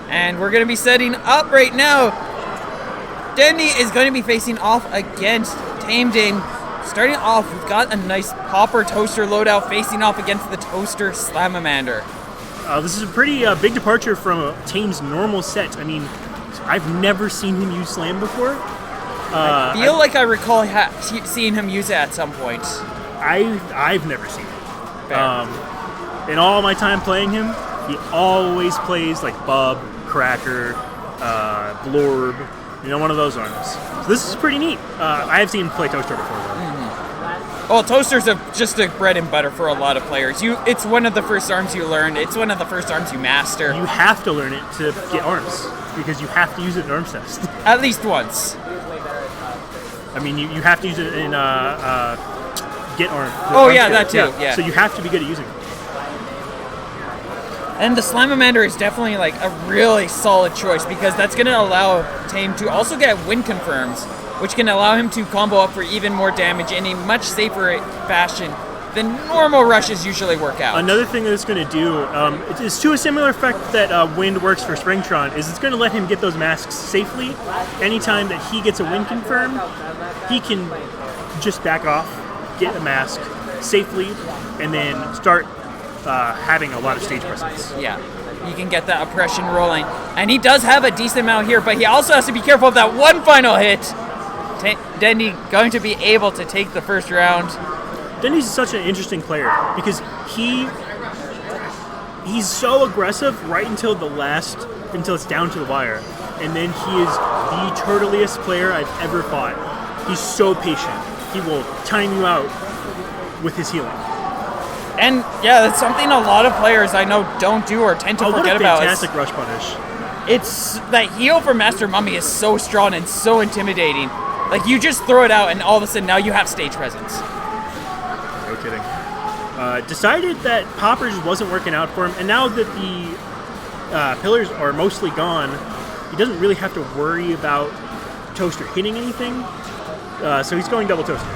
And we're going to be setting up right now. Dendy is going to be facing off against TameDame. Starting off, we've got a nice Popper Toaster loadout facing off against the Toaster Slamamander. This is a pretty big departure from Tame's normal set. I mean, I've never seen him use Slam before. I feel like I recall seeing him use it at some point. I've never seen it. In all my time playing him, he always plays like Bub, Cracker, Blorb, one of those arms. So this is pretty neat. I have seen him play Toaster before, though. Well, Toaster's just a bread and butter for a lot of players. It's one of the first arms you learn. It's one of the first arms you master. You have to learn it to get arms, because you have to use it in arms test. At least once. I mean, you have to use it in get arm. Oh, yeah, that too, yeah. So you have to be good at using it. And the Slamamander is definitely like a really solid choice, because that's going to allow Tame to also get win confirms, which can allow him to combo up for even more damage in a much safer fashion than normal rushes usually work out. Another thing that it's going to do, it's to a similar effect that Wind works for Springtron, is it's going to let him get those masks safely. Anytime that he gets a win confirm, he can just back off, get a mask safely, and then start having a lot of stage presence. Yeah, he can get that oppression rolling. And he does have a decent amount here, but he also has to be careful of that one final hit. Dendy going to be able to take the first round. Dendy's such an interesting player because he's so aggressive right until it's down to the wire. And then he is the turtliest player I've ever fought. He's so patient. He will time you out with his healing. And yeah, that's something a lot of players I know don't do or tend to forget about. What a fantastic rush punish. It's that heal for Master Mummy is so strong and so intimidating. Like, you just throw it out and all of a sudden now you have stage presence. No kidding. Decided that Poppers wasn't working out for him, and now that the pillars are mostly gone, he doesn't really have to worry about Toaster hitting anything. So he's going double Toaster.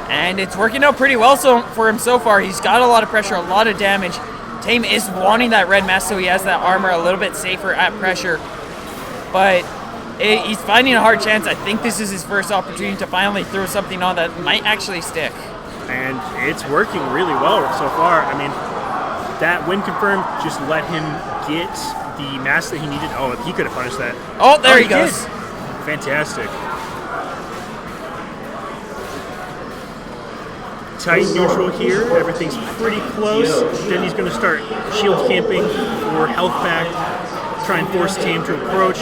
And it's working out pretty well for him so far. He's got a lot of pressure, a lot of damage. Tame is wanting that red mask so he has that armor a little bit safer at pressure. But he's finding a hard chance. I think this is his first opportunity to finally throw something on that might actually stick. And it's working really well so far. I mean, that win confirm just let him get the mask that he needed. Oh, he could have punished that. Oh, there he goes. Did. Fantastic. Tight neutral here. Everything's pretty close. Then he's going to start shield camping for health back. Try and force Tame to approach.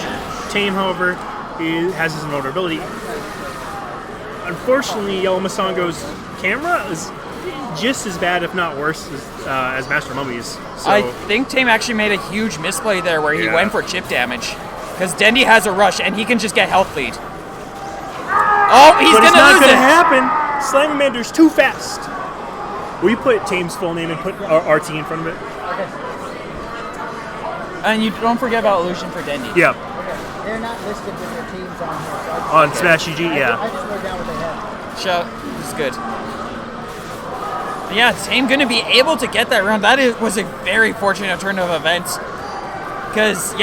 Tame, however, has his vulnerability. Unfortunately, Yellow Misango's camera is just as bad, if not worse, as Master Mummy's. So, I think Tame actually made a huge misplay there where he went for chip damage. Because Dendy has a rush and he can just get health lead. Oh, he's going to lose it! But it's not going to happen! Slamamander's too fast. Will you put Tame's full name and put RT in front of it? Okay. And you don't forget about Illusion for Dendy. Yeah. Okay. They're not listed with their teams on here. So on Smash GG, yeah. I just wrote down what they had. Show. This is good. But yeah, Tame going to be able to get that round. That was a very fortunate turn of events. Because,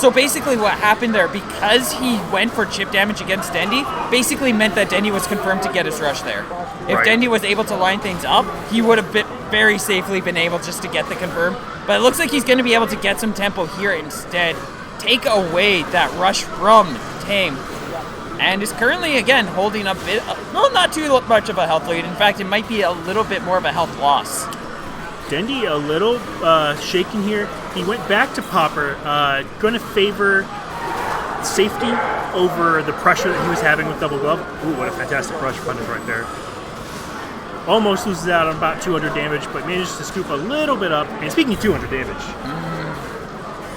so basically what happened there, because he went for chip damage against Dendy, basically meant that Dendy was confirmed to get his rush there. If Dendy was able to line things up, he would have very safely been able just to get the confirm. But it looks like he's going to be able to get some tempo here instead. Take away that rush from Tame. And is currently, again, holding a bit, not too much of a health lead. In fact, it might be a little bit more of a health loss. Dendy a little shaken here. He went back to Popper, going to favor safety over the pressure that he was having with double glove. Ooh, what a fantastic rush punish right there. Almost loses out on about 200 damage, but manages to scoop a little bit up. And speaking of 200 damage.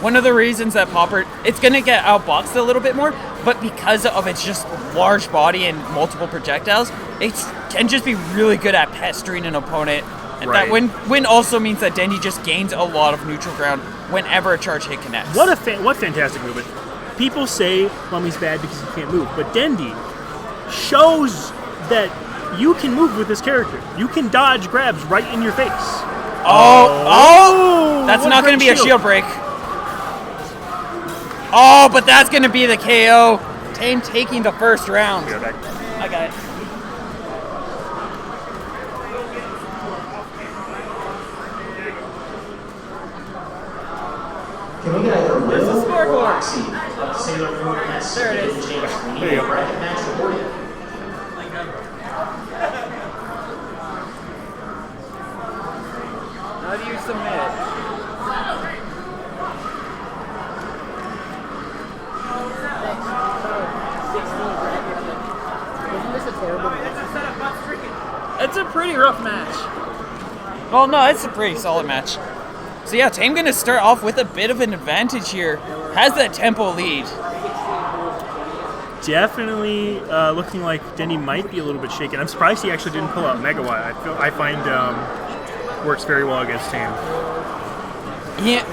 One of the reasons that Popper, it's going to get outboxed a little bit more, but because of its just large body and multiple projectiles, it can just be really good at pestering an opponent. And that win also means that Dendy just gains a lot of neutral ground whenever a charge hit connects. What fantastic movement. People say Mummy's bad because he can't move, but Dendy shows that you can move with this character. You can dodge grabs right in your face. Oh! That's not going to be a shield break. Oh, but that's going to be the KO. Tame taking the first round. Be right back. I got it. Can we get either Where's the Will scoreboard? or Oxy of Sailor Moon and There it is. James? We There need you a go. bracket match recorded. How do you submit? Wasn't this a terrible match? It's a pretty rough match. Well, no, it's a pretty solid match. So yeah, Tame gonna start off with a bit of an advantage here. Has that tempo lead. Definitely looking like Dendy might be a little bit shaken. I'm surprised he actually didn't pull out Megawatt. I find works very well against Tame. Yeah,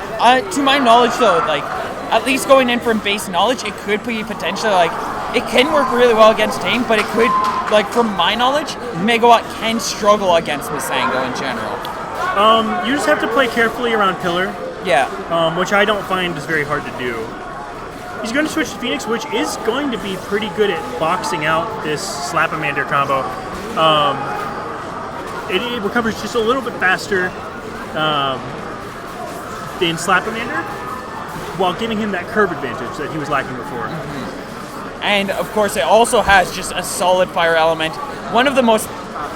to my knowledge though, like at least going in from base knowledge, it could be potentially like it can work really well against Tame, but it could, like from my knowledge, Megawatt can struggle against Misango in general. You just have to play carefully around Pillar, Yeah. which I don't find is very hard to do. He's going to switch to Phoenix, which is going to be pretty good at boxing out this Slap-A-Mander combo. It recovers just a little bit faster than Slap-A-Mander, while giving him that curve advantage that he was lacking before. And of course, it also has just a solid fire element. One of the most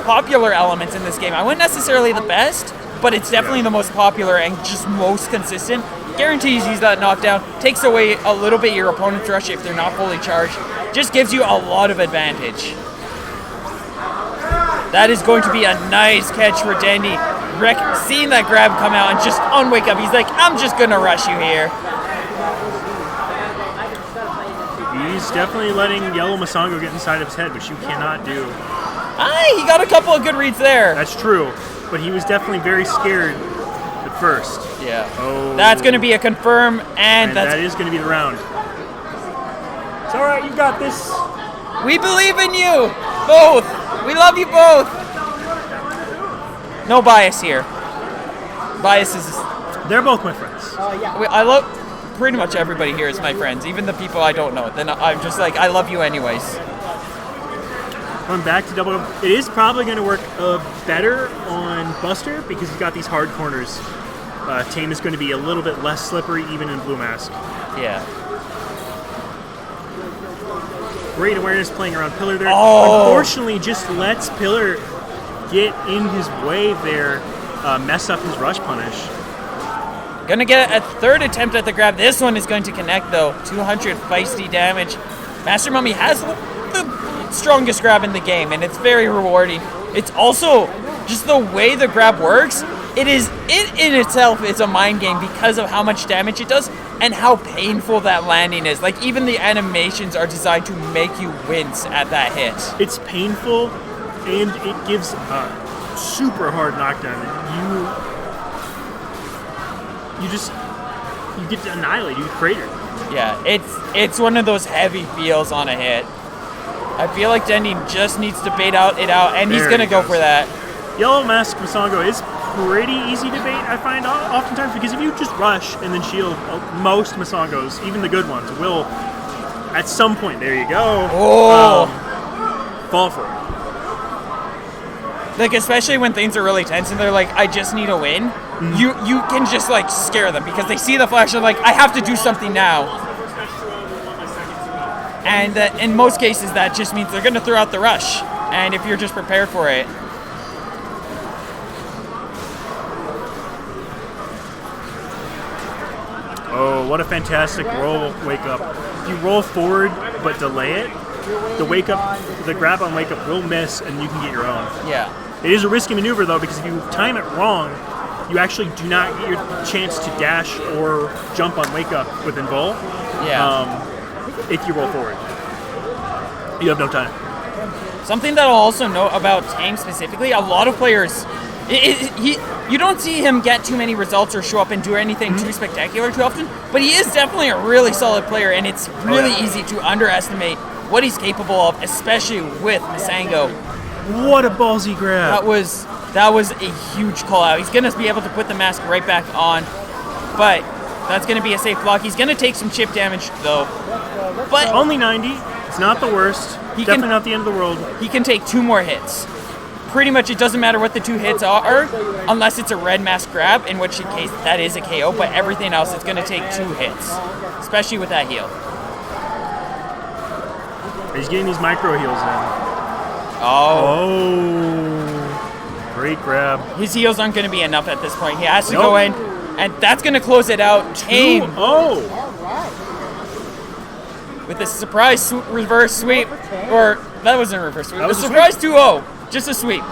popular elements in this game. I wouldn't necessarily the best, but it's definitely the most popular and just most consistent. Guarantees you that knockdown, takes away a little bit your opponent's rush if they're not fully charged. Just gives you a lot of advantage. That is going to be a nice catch for Dendy. Rick seeing that grab come out and just on wake up, he's like, I'm just gonna rush you here. He's definitely letting Yellow Misango get inside of his head, which you cannot do. He got a couple of good reads there. That's true, but he was definitely very scared at first. Yeah. Oh. That's going to be a confirm, and That that's. is going to be the round. It's all right, you got this. We believe in you, both. We love you both. No bias here. Bias is. They're both my friends. Yeah. I love pretty much everybody here is my friends, even the people I don't know. Then I'm just like, I love you anyways. Going back to double, it is probably going to work better on Buster because he's got these hard corners. Tame is going to be a little bit less slippery even in Blue Mask. Yeah. Great awareness playing around Pillar there. Oh. Unfortunately, just lets Pillar get in his way there, mess up his rush punish. Gonna get a third attempt at the grab. This one is going to connect though. 200 feisty damage. Master Mummy has the strongest grab in the game, and it's very rewarding. It's also just the way the grab works. It in itself is a mind game because of how much damage it does and how painful that landing is. Like even the animations are designed to make you wince at that hit. It's painful, and it gives a super hard knockdown. You get annihilated, you get cratered. Yeah, it's one of those heavy feels on a hit. I feel like Dendy just needs to bait it out, and he's There gonna he go goes. for that. Yellow Mask Misango is pretty easy to bait, I find, oftentimes, because if you just rush and then shield, most Misangos, even the good ones, will, at some point, there you go, fall for it. Like especially when things are really tense and they're like, I just need a win. Mm-hmm. You can just like scare them because they see the flash and like, I have to do something now. And in most cases, that just means they're gonna throw out the rush. And if you're just prepared for it. Oh, what a fantastic roll wake up. If you roll forward but delay it, the grab on wake up will miss and you can get your own. Yeah. It is a risky maneuver though, because if you time it wrong, you actually do not get your chance to dash or jump on wake up with Invul. Yeah. If you roll forward. You have no time. Something that I'll also note about Tame specifically, a lot of players, you don't see him get too many results or show up and do anything too spectacular too often, but he is definitely a really solid player, and it's really easy to underestimate what he's capable of, especially with Misango. What a ballsy grab. That was a huge call out. He's gonna be able to put the mask right back on, but That's going to be a safe block. He's going to take some chip damage, though. But Only 90. It's not the worst. He Definitely can- not the end of the world. he can take 2 more hits. Pretty much it doesn't matter what the 2 hits are, unless it's a red mask grab, in which case that is a KO, but everything else it's going to take 2 hits, especially with that heal. He's getting these micro heals in. Oh, Great grab. his heals aren't going to be enough at this point. He has to Nope. go in, and that's going to close it out. Tame Oh, with a surprise reverse sweep, or that wasn't a reverse sweep. That A was a surprise 2-0, just a sweep.